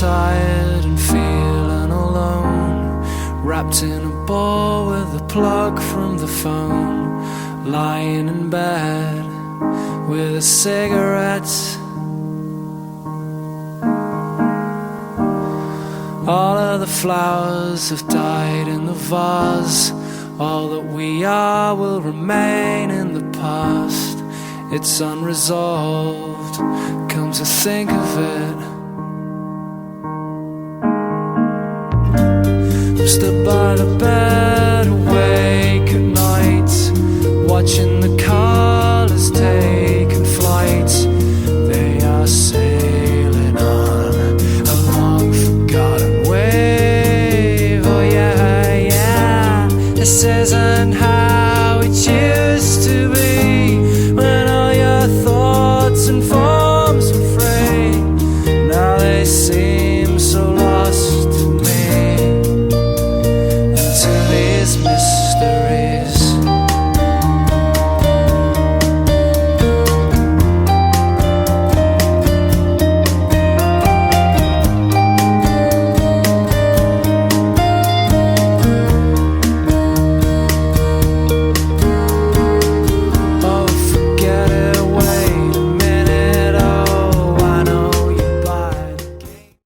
tired and feeling alone, wrapped in a ball with a plug from the phone, lying in bed with a cigarette. All of the flowers have died in the vase. All that we are will remain in the past. It's unresolved, come to think of it. I'm stood by the bed